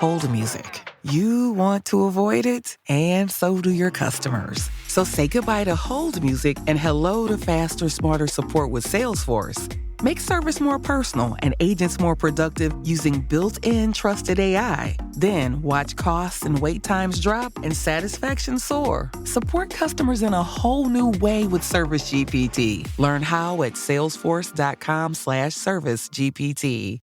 hold music. You want to avoid it, and so do your customers. So say goodbye to hold music and hello to faster, smarter support with Salesforce. Make service more personal and agents more productive using built-in trusted AI. Then watch costs and wait times drop and satisfaction soar. Support customers in a whole new way with Service GPT. Learn how at salesforce.com/servicegpt.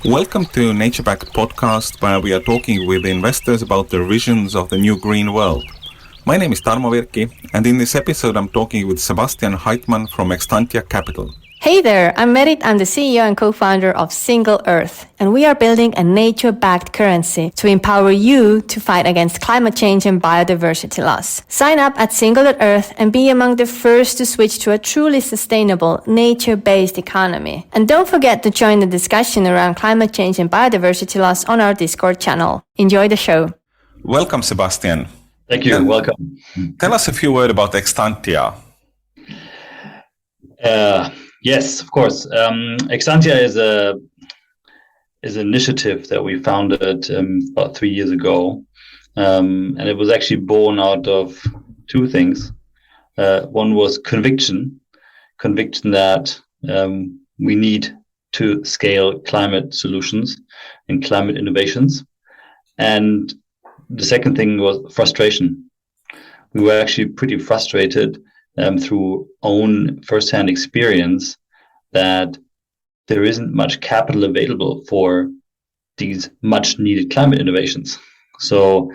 Welcome to NatureBacked podcast, where we are talking with investors about their visions of the new green world. My name is Tarmo Virki, and in this episode I'm talking with Sebastian Heitmann from Extantia Capital. Hey there, I'm Merit. I'm the CEO and co-founder of Single Earth, and we are building a nature-backed currency to empower you to fight against climate change and biodiversity loss. Sign up at Single.Earth and be among the first to switch to a truly sustainable, nature-based economy. And don't forget to join the discussion around climate change and biodiversity loss on our Discord channel. Enjoy the show. Welcome, Sebastian. Thank you. Welcome. Tell us a few words about Extantia. Yes, of course. Extantia is an initiative that we founded about 3 years ago, and it was actually born out of two things. One was conviction that we need to scale climate solutions and climate innovations, and the second thing was frustration. We were actually pretty frustrated through own firsthand experience that there isn't much capital available for these much needed climate innovations. So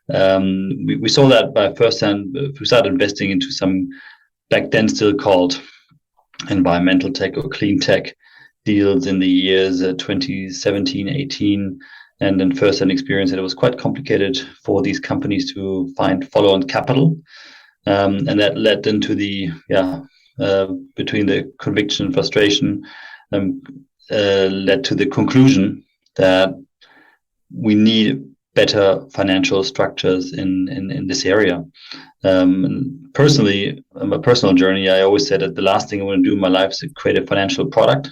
we saw that by firsthand. We started investing into some back then still called environmental tech or clean tech deals in the years 2017, 18, and then firsthand experience that it was quite complicated for these companies to find follow-on capital. And that led into the between the conviction and frustration, led to the conclusion that we need better financial structures in this area. And personally, on my personal journey, I always said that the last thing I want to do in my life is to create a financial product.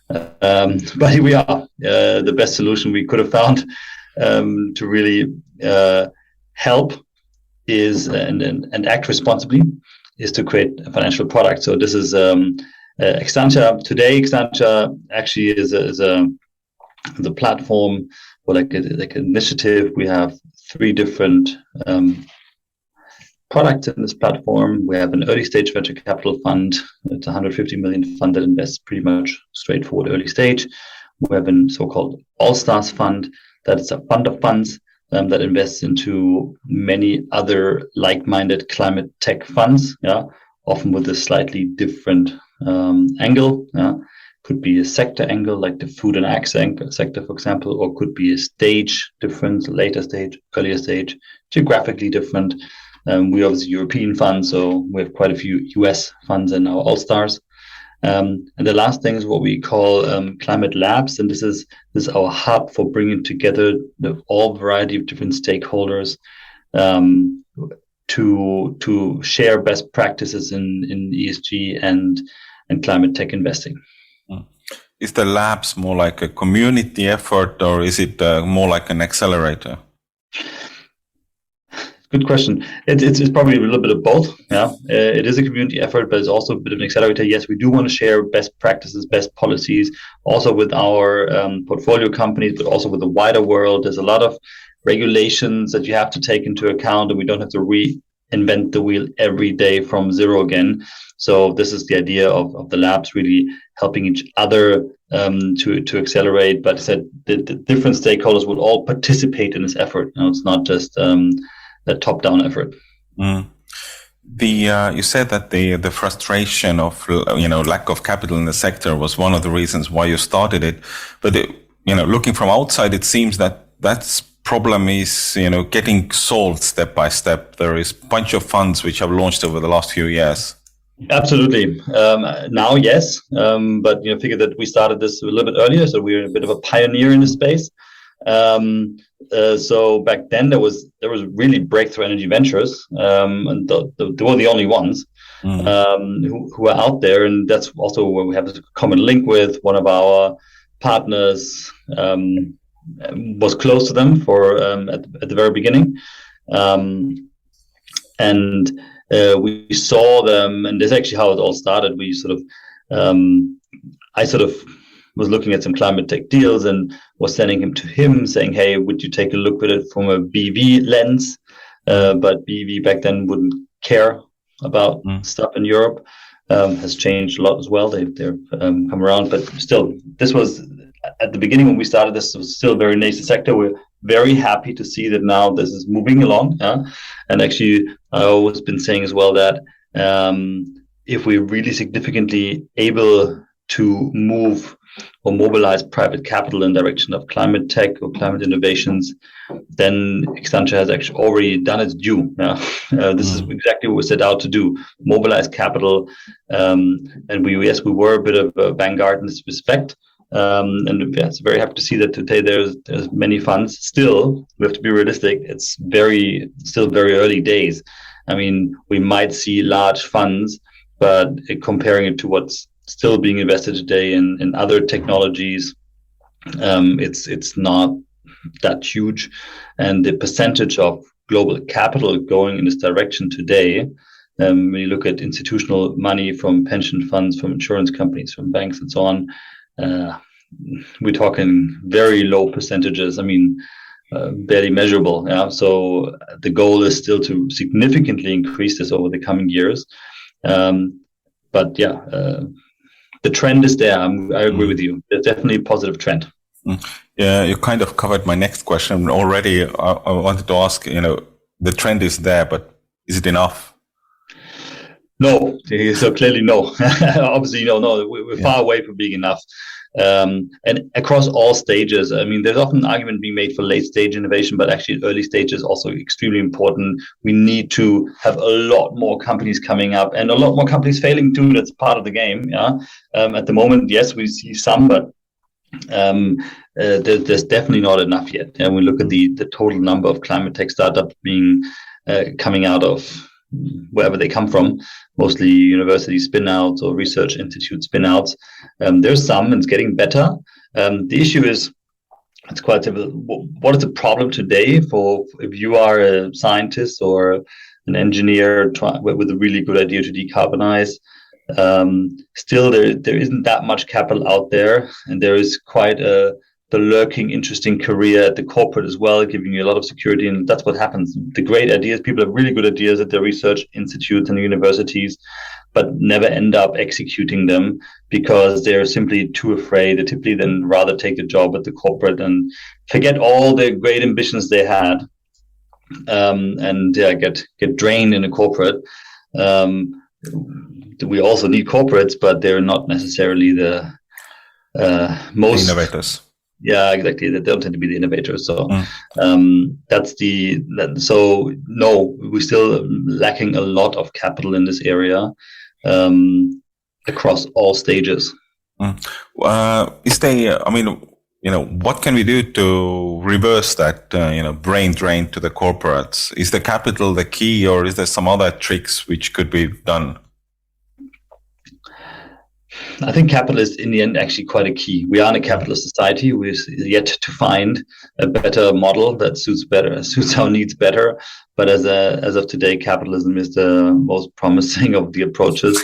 But here we are. The best solution we could have found to really help is and act responsibly is to create a financial product. So this is Extantia. Today, Extantia actually is a platform or like an initiative. We have 3 different products in this platform. We have an early stage venture capital fund. It's a 150 million fund that invests pretty much straightforward early stage. We have a so-called All-Stars fund that is a fund of funds that invests into many other like-minded climate tech funds, often with a slightly different angle. Could be a sector angle, like the food and ag sector, for example, or could be a stage different, later stage, earlier stage, geographically different. We obviously European funds, so we have quite a few US funds in our All-Stars. And the last thing is what we call climate labs, and this is our hub for bringing together all variety of different stakeholders to share best practices in ESG and climate tech investing. Is the labs more like a community effort, or is it more like an accelerator? Good question. It's probably a little bit of both. It is a community effort, but it's also a bit of an accelerator. Yes, we do want to share best practices, best policies, also with our portfolio companies, but also with the wider world. There's a lot of regulations that you have to take into account, and we don't have to reinvent the wheel every day from zero again. So this is the idea of the labs really helping each other to accelerate. But I said the different stakeholders will all participate in this effort. It's not just a top-down effort. You said that the frustration of lack of capital in the sector was one of the reasons why you started it. But looking from outside, it seems that that's problem is getting solved step by step. There is a bunch of funds which have launched over the last few years. Absolutely. Now, yes, but figure that we started this a little bit earlier, so we're a bit of a pioneer in the space. So back then there was really breakthrough energy ventures, and they were the only ones. who are out there, and that's also where we have a common link with one of our partners. Was close to them for at the very beginning, and we saw them, and this is actually how it all started. We sort of, I sort of was looking at some climate tech deals and was sending him saying, hey, would you take a look at it from a BV lens? But BV back then wouldn't care about stuff in Europe. Has changed a lot as well. They've come around, but still, this was at the beginning when we started. This was still a very nascent sector. We're very happy to see that now this is moving along. And actually, I've always been saying as well that if we're really significantly able to move or mobilize private capital in the direction of climate tech or climate innovations, then Extantia has actually already done its due. This is exactly what we set out to do: mobilize capital. And we were a bit of a vanguard in this respect. And it's very happy to see that today there's many funds. Still, we have to be realistic. It's still very early days. I mean, we might see large funds, but comparing it to what's still being invested today in other technologies, it's not that huge. And the percentage of global capital going in this direction today, when you look at institutional money from pension funds, from insurance companies, from banks, and so on, we're talking very low percentages. I mean, barely measurable. So the goal is still to significantly increase this over the coming years. But the trend is there. I agree with you. There's definitely a positive trend. Yeah, you kind of covered my next question already. I wanted to ask, the trend is there, but is it enough? No, so clearly no. Obviously, no, we're far away from being enough. And across all stages, I mean, there's often an argument being made for late stage innovation, but actually early stage is also extremely important. We need to have a lot more companies coming up and a lot more companies failing too. That's part of the game. At the moment, yes, we see some, but there's definitely not enough yet. And we look at the total number of climate tech startups coming out of wherever they come from, mostly university spin-outs or research institute spin-outs. There's some, and it's getting better. The issue is, it's quite simple. What is the problem today if you are a scientist or an engineer with a really good idea to decarbonize? Still, there isn't that much capital out there, and there is quite the lurking, interesting career at the corporate as well, giving you a lot of security. And that's what happens. The great ideas, people have really good ideas at their research institutes and universities, but never end up executing them because they're simply too afraid. They typically then rather take a job at the corporate and forget all the great ambitions they had, and get drained in a corporate. We also need corporates, but they're not necessarily the most innovators. Yeah, exactly. They don't tend to be the innovators. So so no, we're still lacking a lot of capital in this area across all stages. Is there? I mean, what can we do to reverse that? Brain drain to the corporates. Is the capital the key, or is there some other tricks which could be done? I think capital is in the end actually quite a key. We are in a capitalist society. We're yet to find a better model that suits our needs better. But as of today, capitalism is the most promising of the approaches.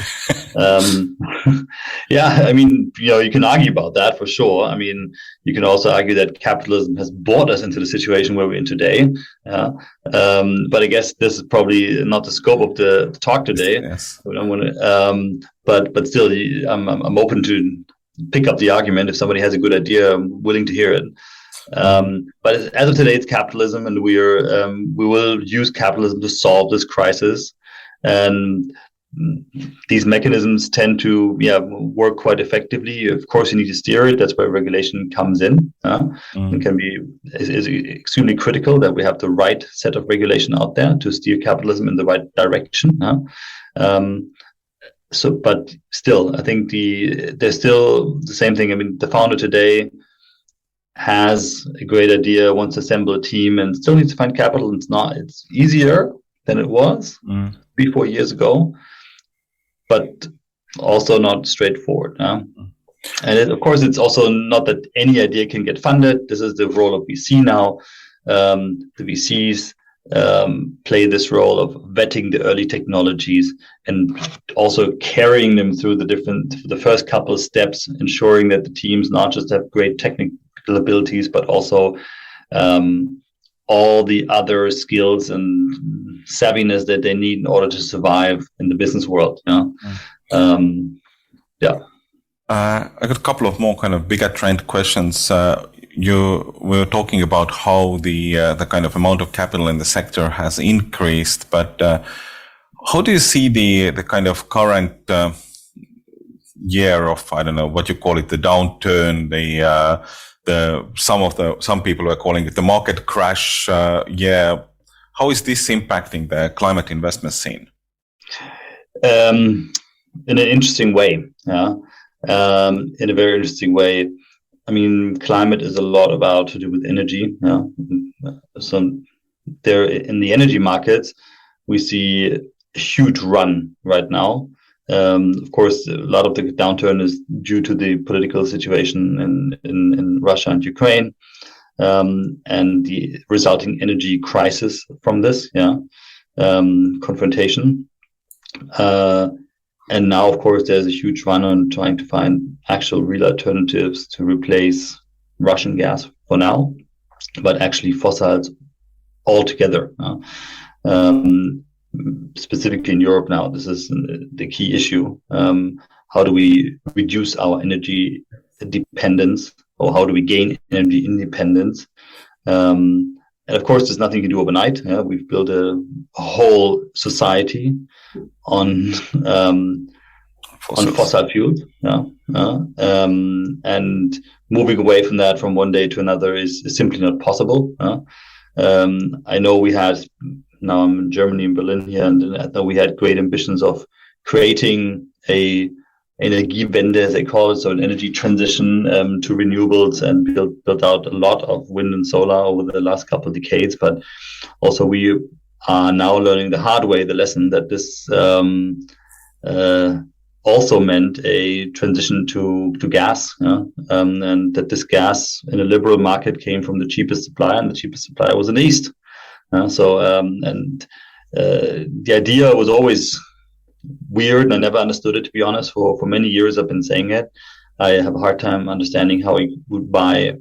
I mean, you can argue about that for sure. I mean, you can also argue that capitalism has brought us into the situation where we're in today. But I guess this is probably not the scope of the talk today. Yes. But still, I'm open to pick up the argument. If somebody has a good idea, I'm willing to hear it. But as of today, it's capitalism, and we will use capitalism to solve this crisis. And these mechanisms tend to work quite effectively. Of course, you need to steer it. That's where regulation comes in. It is extremely critical that we have the right set of regulation out there to steer capitalism in the right direction. But still, I think there's still the same thing. I mean, the founder today has a great idea, wants to assemble a team, and still needs to find capital. It's easier than it was 3-4 years ago, but also not straightforward. And of course, it's also not that any idea can get funded. This is the role of VC now. The VCs play this role of vetting the early technologies and also carrying them through the first couple of steps, ensuring that the teams not just have great technical abilities, but also all the other skills and savviness that they need in order to survive in the business world. I got a couple of more kind of bigger trend questions. You were talking about how the kind of amount of capital in the sector has increased, but how do you see the kind of current year of, I don't know what you call it, the downturn, some people are calling it the market crash year. How is this impacting the climate investment scene? In an interesting way, in a very interesting way. I mean, climate is a lot about to do with energy. So there in the energy markets, we see a huge run right now. Of course, a lot of the downturn is due to the political situation in Russia and Ukraine, and the resulting energy crisis from this, confrontation. And now, of course, there's a huge run on trying to find actual real alternatives to replace Russian gas for now, but actually fossils altogether. Specifically in Europe now, this is the key issue. How do we reduce our energy dependence, or how do we gain energy independence? And of course, there's nothing you can do overnight. We've built a whole society on fossil fuels, and moving away from that from one day to another is simply not possible. I know now I'm in Germany, in Berlin here, and I know we had great ambitions of creating a Energiewende, as they call it, so an energy transition to renewables, and built out a lot of wind and solar over the last couple of decades. But also we are now learning the hard way the lesson that this also meant a transition to gas, and that this gas in a liberal market came from the cheapest supplier, and the cheapest supplier was in the East. The idea was always weird, and I never understood it, to be honest. For many years I've been saying it. I have a hard time understanding how you would buy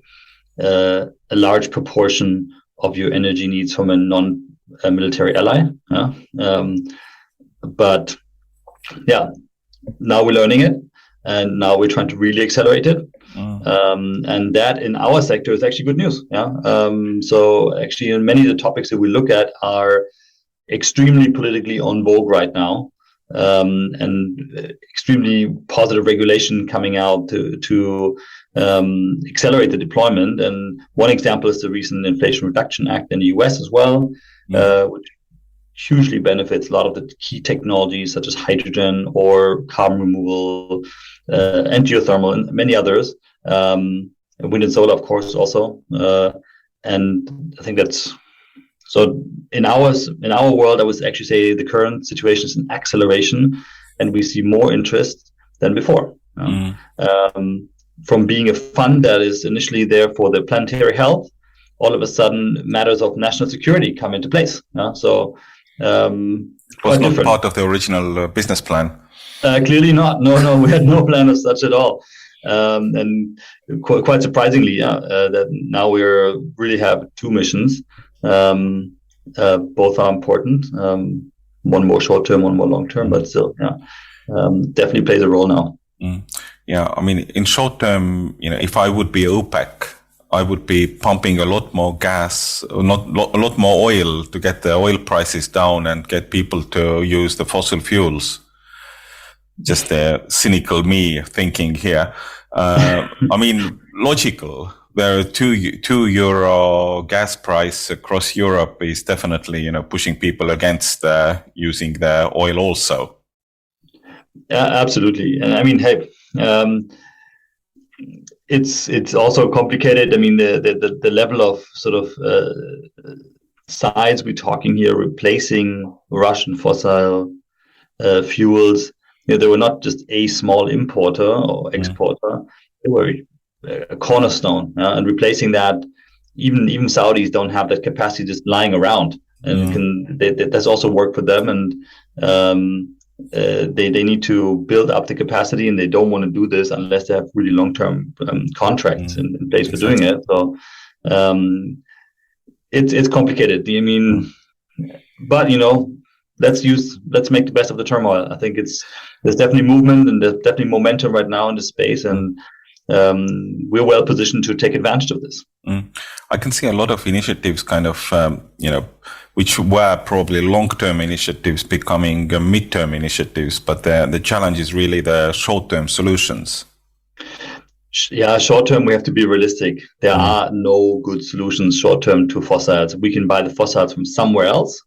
a large proportion of your energy needs from a non-military ally. But now we're learning it, and now we're trying to really accelerate it. And that in our sector is actually good news. So actually, in many of the topics that we look at are extremely politically on vogue right now, and extremely positive regulation coming out to accelerate the deployment. And one example is the recent Inflation Reduction Act in the US as well, which hugely benefits a lot of the key technologies such as hydrogen or carbon removal, and geothermal, and many others. Wind and solar, of course, also. And I think that's so. In our world, I would actually say the current situation is an acceleration, and we see more interest than before. From being a fund that is initially there for the planetary health, all of a sudden matters of national security come into place. So was not part of the original business plan. Clearly not. No, we had no plan of such at all. And quite surprisingly, that now we really have two missions. Both are important. One more short term, one more long term, but still, definitely plays a role now. Yeah, I mean, in short term, if I would be OPEC, I would be pumping a lot more gas, a lot more oil to get the oil prices down and get people to use the fossil fuels. Just a cynical me thinking here. I mean, logical. The €2 gas price across Europe is definitely, pushing people against using the oil also. Yeah, absolutely. And I mean, hey, it's also complicated. I mean, the level of sort of size we're talking here, replacing Russian fossil fuels, they were not just a small importer or exporter; they were a cornerstone. And replacing that, even Saudis don't have that capacity just lying around, and that's also work for them. And they need to build up the capacity, and they don't want to do this unless they have really long-term contracts in place for doing it. So it's complicated. I mean, but let's make the best of the turmoil. I think there's definitely movement and there's definitely momentum right now in the space, and we're well positioned to take advantage of this. I can see a lot of initiatives kind of, which were probably long-term initiatives becoming mid-term initiatives, but the challenge is really the short-term solutions. Yeah, short-term, we have to be realistic. There are no good solutions short-term to fossils. We can buy the fossils from somewhere else,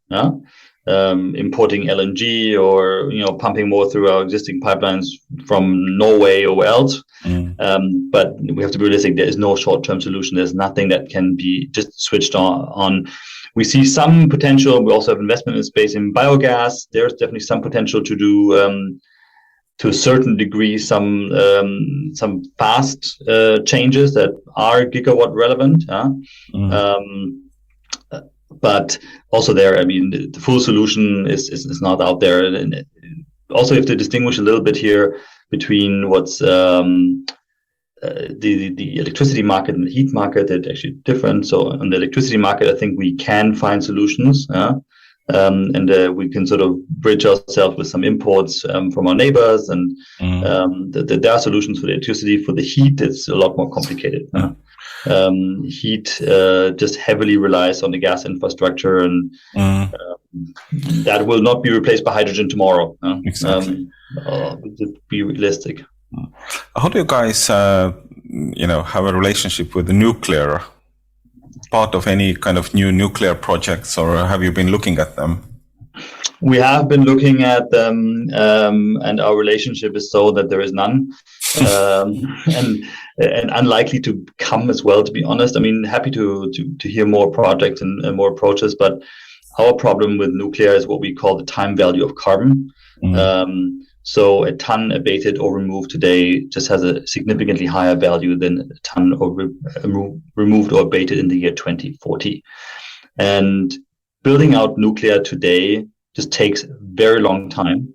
importing LNG or, pumping more through our existing pipelines from Norway or else. But we have to be realistic. There is no short-term solution. There's nothing that can be just switched on. We see some potential. We also have investment in space in biogas. There's definitely some potential to do, to a certain degree, some fast changes that are gigawatt relevant. But also there, I mean, the full solution is not out there. And also, you have to distinguish a little bit here between what's the electricity market and the heat market. They're actually different. So on the electricity market, I think we can find solutions, and we can sort of bridge ourselves with some imports from our neighbors. And there are solutions for the electricity. For the heat, it's a lot more complicated. Heat just heavily relies on the gas infrastructure, and that will not be replaced by hydrogen tomorrow. Exactly. To be realistic. How do you guys, have a relationship with the nuclear? Part of any kind of new nuclear projects, or have you been looking at them? We have been looking at them, and our relationship is so that there is none, and unlikely to come as well. To be honest, I mean, happy to hear more projects and more approaches, but our problem with nuclear is what we call the time value of carbon. So a ton abated or removed today just has a significantly higher value than a ton removed or abated in the year 2040. And building out nuclear today just takes a very long time.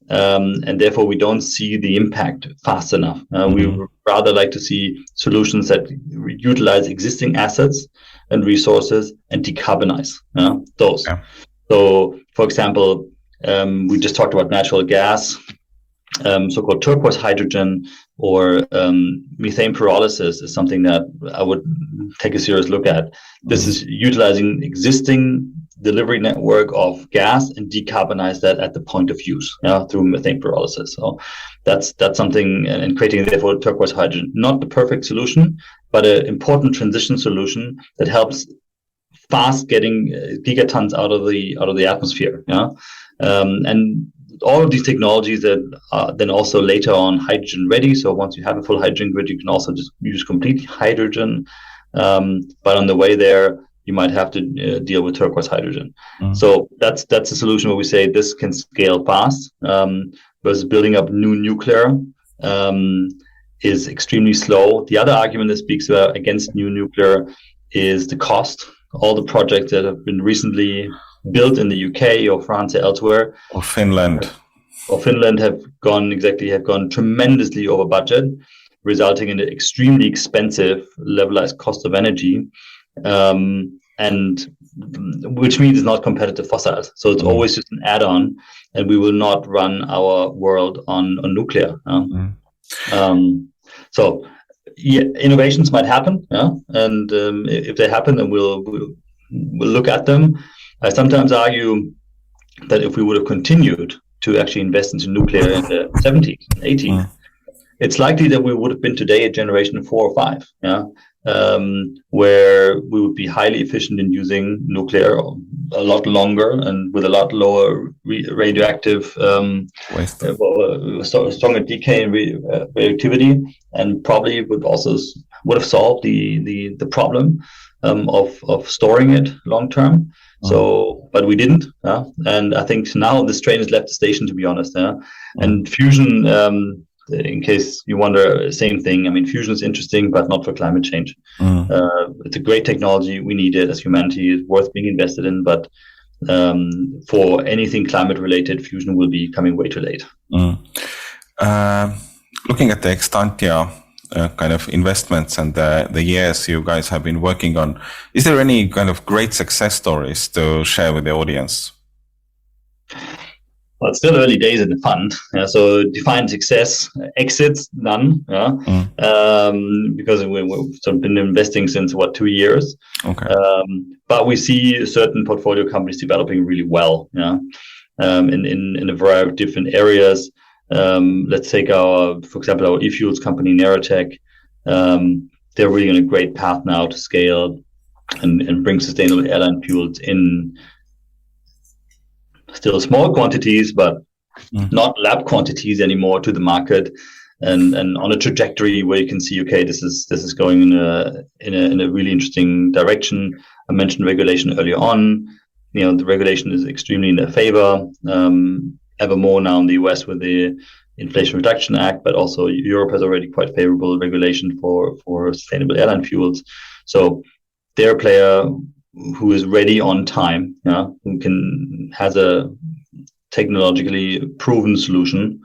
And therefore, we don't see the impact fast enough. We would rather like to see solutions that utilize existing assets and resources and decarbonize those. Yeah. So, for example, we just talked about natural gas, so-called turquoise hydrogen, or methane pyrolysis is something that I would take a serious look at. This is utilizing existing delivery network of gas and decarbonize that at the point of use through methane pyrolysis. So that's something, and creating therefore turquoise hydrogen, not the perfect solution, but an important transition solution that helps fast getting gigatons out of the atmosphere. And all of these technologies that are then also later on hydrogen ready. So once you have a full hydrogen grid, you can also just use completely hydrogen. But on the way there, you might have to deal with turquoise hydrogen. So that's a solution where we say this can scale fast, versus building up new nuclear is extremely slow. The other argument that speaks against new nuclear is the cost. All the projects that have been recently built in the UK or France or elsewhere, or Finland have gone tremendously over budget, resulting in an extremely expensive levelized cost of energy, and which means it's not competitive fossils. So it's always just an add-on, and we will not run our world on nuclear. So yeah, innovations might happen, and if they happen, then we'll look at them. I sometimes argue that if we would have continued to actually invest into nuclear in the 70s and 80s, it's likely that we would have been today a generation 4 or 5, where we would be highly efficient in using nuclear a lot longer and with a lot lower radioactive, stronger decay and radioactivity, and probably would have solved the problem of storing it long term. So, but we didn't. And I think now this train has left the station, to be honest. And fusion, in case you wonder, same thing. I mean, fusion is interesting, but not for climate change. It's a great technology. We need it as humanity. It's worth being invested in. But for anything climate related, fusion will be coming way too late. Looking at the Extantia kind of investments and the years you guys have been working on, is there any kind of great success stories to share with the audience? Well, it's still early days in the fund, so defined success, exits, none, because we've sort of been investing since 2 years. Okay. But we see certain portfolio companies developing really well, in a variety of different areas. Let's take for example, our e-fuels company, NatureBacked. They're really on a great path now to scale and bring sustainable airline fuels in still small quantities, but not lab quantities anymore, to the market, and on a trajectory where you can see, okay, this is going in a really interesting direction. I mentioned regulation earlier on. The regulation is extremely in their favor. Ever more now in the US with the Inflation Reduction Act, but also Europe has already quite favorable regulation for sustainable airline fuels. So they're a player who is ready on time, who has a technologically proven solution,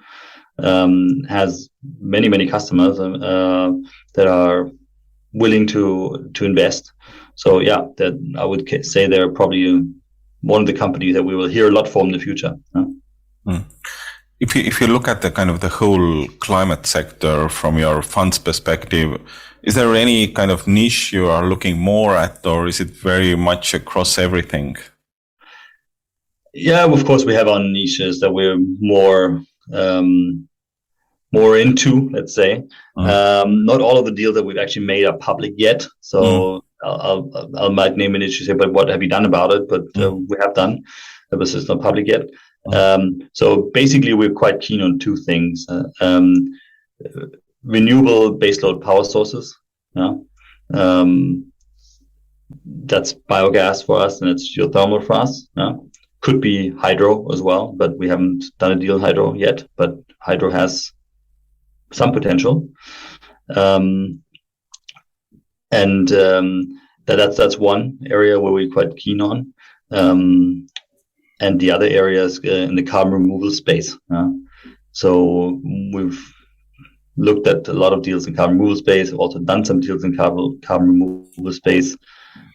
has many customers that are willing to invest. So that I would say they're probably one of the companies that we will hear a lot from in the future. If you look at the kind of the whole climate sector from your fund's perspective, is there any kind of niche you are looking more at, or is it very much across everything? Yeah, of course we have our niches that we're more into, let's say. Not all of the deals that we've actually made are public yet, so I might name an issue, say, but what have you done about it? But we have done, but it's not public yet. So basically, we're quite keen on two things: renewable baseload power sources. That's biogas for us, and it's geothermal for us. Could be hydro as well, but we haven't done a deal in hydro yet. But hydro has some potential, and that's one area where we're quite keen on. And the other areas in the carbon removal space. So we've looked at a lot of deals in carbon removal space, also done some deals in carbon removal space.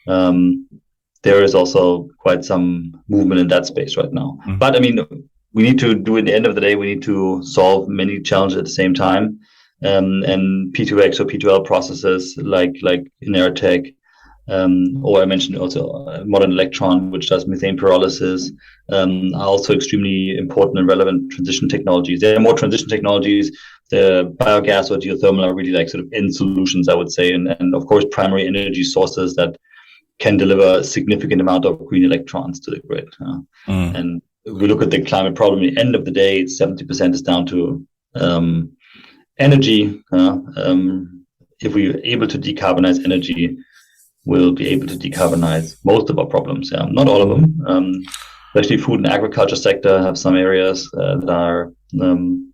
There is also quite some movement in that space right now. But I mean, we need to do, at the end of the day, we need to solve many challenges at the same time. And P2X or P2L processes like Inertech, or I mentioned also Modern Electron, which does methane pyrolysis, are also extremely important and relevant transition technologies. There are more transition technologies. The biogas or geothermal are really like sort of end solutions, I would say, and of course primary energy sources that can deliver a significant amount of green electrons to the grid. And if we look at the climate problem, at the end of the day, 70% is down to energy. If we're able to decarbonize energy, we'll be able to decarbonize most of our problems. Not all of them. Especially food and agriculture sector have some areas that are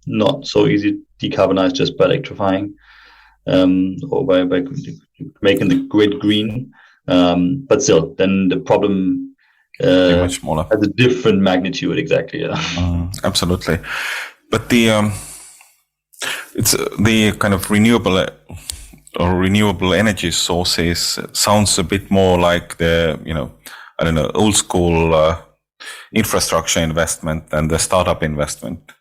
not so easy to decarbonize just by electrifying or by making the grid green. But still, then the problem much smaller. has a different magnitude. Exactly. Absolutely. But it's the kind of renewable energy sources sounds a bit more like the, old school infrastructure investment than the startup investment.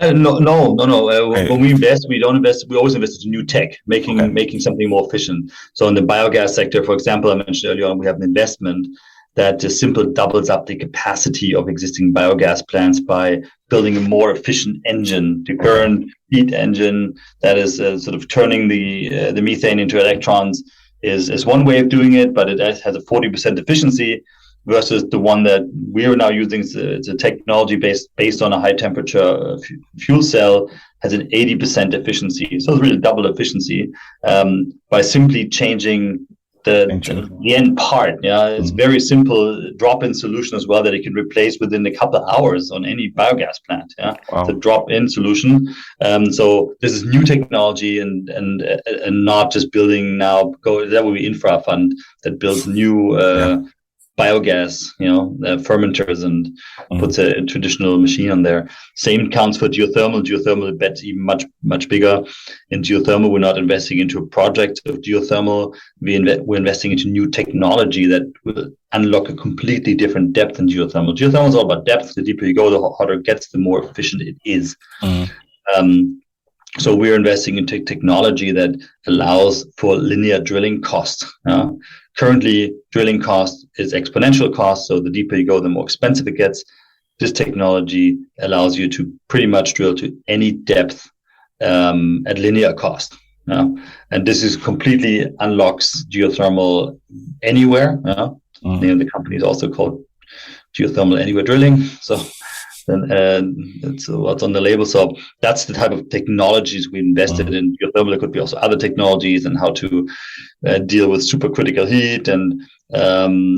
No. When we invest, we don't invest. We always invest in new tech, making something more efficient. So in the biogas sector, for example, I mentioned earlier on, we have an investment that just simply doubles up the capacity of existing biogas plants by building a more efficient engine. The current heat engine that is sort of turning the methane into electrons is one way of doing it, but it has a 40% efficiency versus the one that we are now using. It's a technology based on a high temperature fuel cell, has an 80% efficiency. So it's really double efficiency by simply changing the end part. Yeah, it's very simple drop-in solution as well that it can replace within a couple of hours on any biogas plant. Yeah, Wow. it's a drop-in solution. So this is new technology and not just building now. That will be infra fund that builds new biogas, fermenters and puts a traditional machine on there. Same counts for geothermal. Geothermal bets even much bigger. In geothermal, we're not investing into a project of geothermal. We're investing into new technology that will unlock a completely different depth in geothermal. Geothermal is all about depth. The deeper you go, the hotter it gets, the more efficient it is. So we're investing into technology that allows for linear drilling cost. Currently, drilling cost is exponential cost. So the deeper you go, the more expensive it gets. This technology allows you to pretty much drill to any depth at linear cost. And this is completely unlocks geothermal anywhere. The company is also called Geothermal Anywhere Drilling. So it's what's on the label. So that's the type of technologies we invested in. Geothermal, it could be also other technologies and how to deal with supercritical heat. And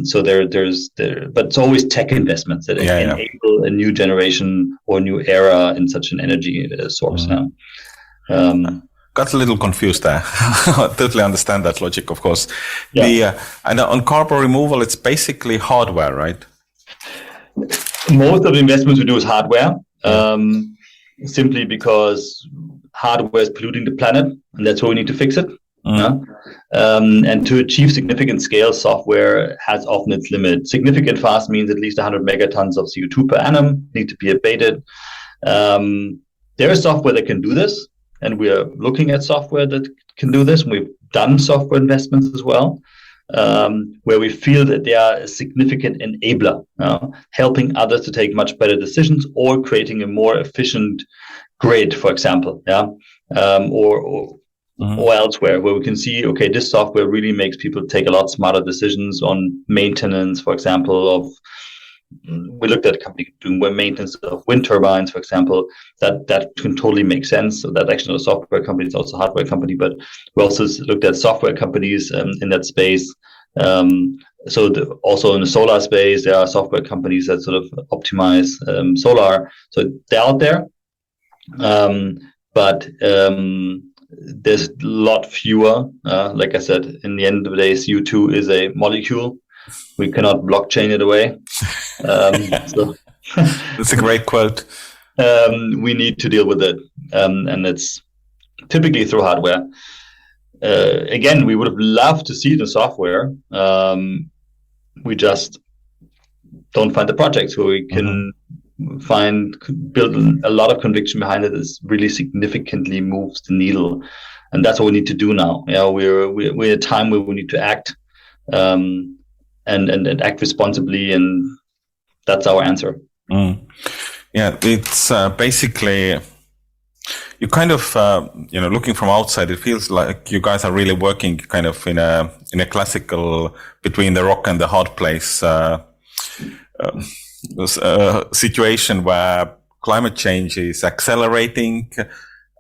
so but it's always tech investments that enable a new generation or new era in such an energy source. Got a little confused there. I totally understand that logic, of course. And on carbon removal, it's basically hardware, right? Most of the investments we do is hardware, simply because hardware is polluting the planet, and that's why we need to fix it. And to achieve significant scale, software has often its limit. Significant fast means at least 100 megatons of CO2 per annum need to be abated. There is software that can do this, and we are looking at software that can do this. We've done software investments as well. Where we feel that they are a significant enabler, helping others to take much better decisions or creating a more efficient grid, for example, or elsewhere, where we can see, okay, this software really makes people take a lot smarter decisions on maintenance, for example, we looked at a company doing maintenance of wind turbines, for example, that can totally make sense. So that's actually not a software company, it's also a hardware company, but we also looked at software companies in that space. Also in the solar space, there are software companies that sort of optimize solar. So they're out there, but there's a lot fewer. Like I said, in the end of the day, CO2 is a molecule. We cannot blockchain it away. That's a great quote. We need to deal with it, and it's typically through hardware. Again, we would have loved to see the software. We just don't find the projects where we can build a lot of conviction behind it that really significantly moves the needle, and that's what we need to do now. We're at a time where we need to act. And act responsibly, and that's our answer. It's basically you kind of looking from outside, it feels like you guys are really working kind of in a classical between the rock and the hard place situation where climate change is accelerating.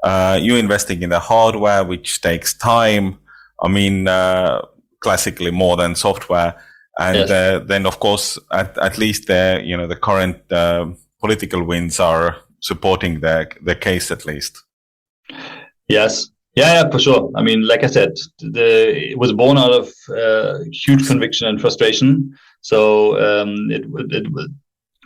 You're investing in the hardware, which takes time. I mean, classically more than software. And then, of course, at least the current political winds are supporting the case, at least. Yes, for sure. I mean, like I said, it was born out of huge conviction and frustration. So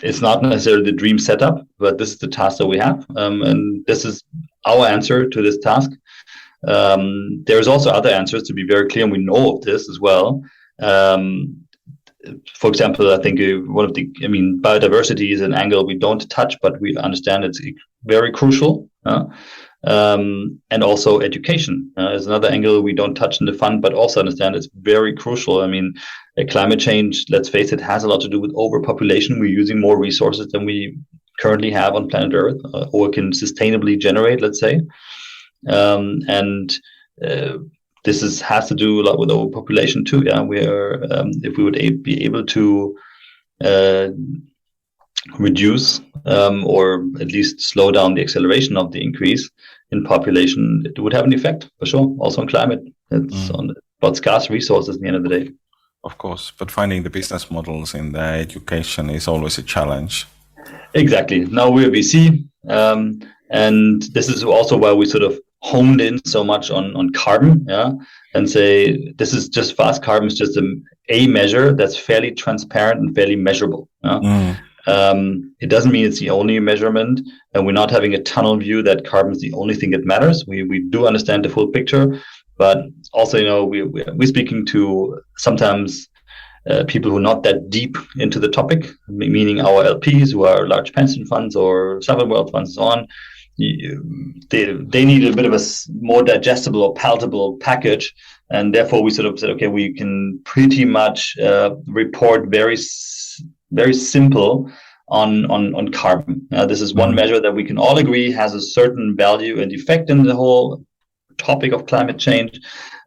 it's not necessarily the dream setup, but this is the task that we have, and this is our answer to this task. There's also other answers, to be very clear, and we know of this as well. For example, I think biodiversity is an angle we don't touch, but we understand it's very crucial. And also education is another angle we don't touch in the fund, but also understand it's very crucial. I mean, climate change, let's face it, has a lot to do with overpopulation. We're using more resources than we currently have on planet Earth, or can sustainably generate, let's say. This has to do a lot with overpopulation too. Where if we would be able to reduce or at least slow down the acceleration of the increase in population, it would have an effect for sure. Also on climate, it's about scarce resources at the end of the day. Of course, but finding the business models in the education is always a challenge. Exactly. Now we're VC, and this is also why we sort of honed in so much on carbon, and say this is just fast carbon is just a measure that's fairly transparent and fairly measurable. It doesn't mean it's the only measurement, and we're not having a tunnel view that carbon is the only thing that matters. We do understand the full picture, but also, we're speaking to sometimes people who are not that deep into the topic, meaning our LPs who are large pension funds or sovereign wealth funds and so on. They need a bit of a more digestible or palatable package, and therefore we sort of said, okay, we can pretty much report very simple on carbon. This is one measure that we can all agree has a certain value and effect in the whole topic of climate change,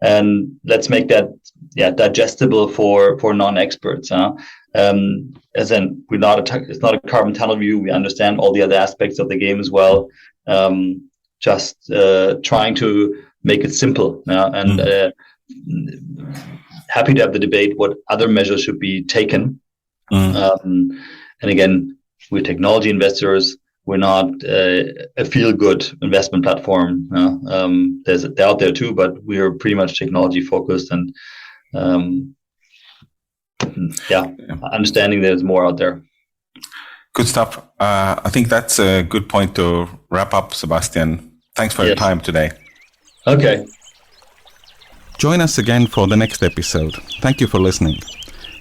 and let's make that digestible for non-experts. As in, it's not a carbon tunnel view. We understand all the other aspects of the game as well. Just trying to make it simple, and happy to have the debate what other measures should be taken. And again, we're technology investors. We're not a feel-good investment platform. They're out there too, but we are pretty much technology focused, and understanding there's more out there. Good stuff. I think that's a good point to wrap up, Sebastian. Thanks for your time today. Okay. Join us again for the next episode. Thank you for listening.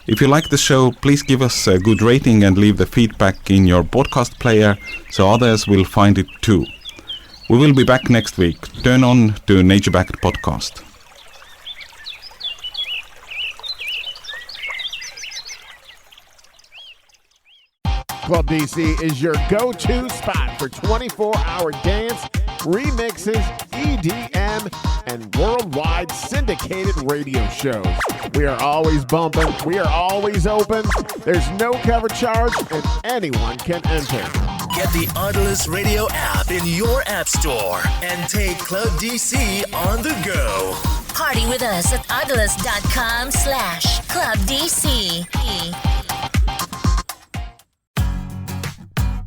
If you like the show, please give us a good rating and leave the feedback in your podcast player so others will find it too. We will be back next week. Turn on to NatureBacked podcast. Club DC is your go-to spot for 24-hour dance, remixes, EDM, and worldwide syndicated radio shows. We are always bumping. We are always open. There's no cover charge, and anyone can enter. Get the Nautilus Radio app in your app store and take Club DC on the go. Party with us at Nautilus.com/ClubDC.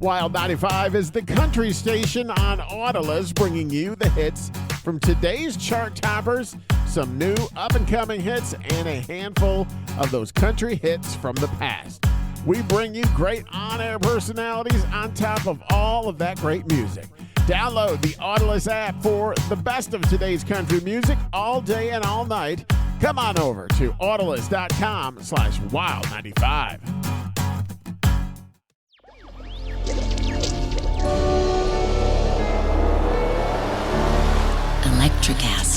Wild 95 is the country station on Nautilus, bringing you the hits from today's chart toppers, some new up-and-coming hits, and a handful of those country hits from the past. We bring you great on-air personalities on top of all of that great music. Download the Nautilus app for the best of today's country music all day and all night. Come on over to Nautilus.com/Wild95. Electric acid.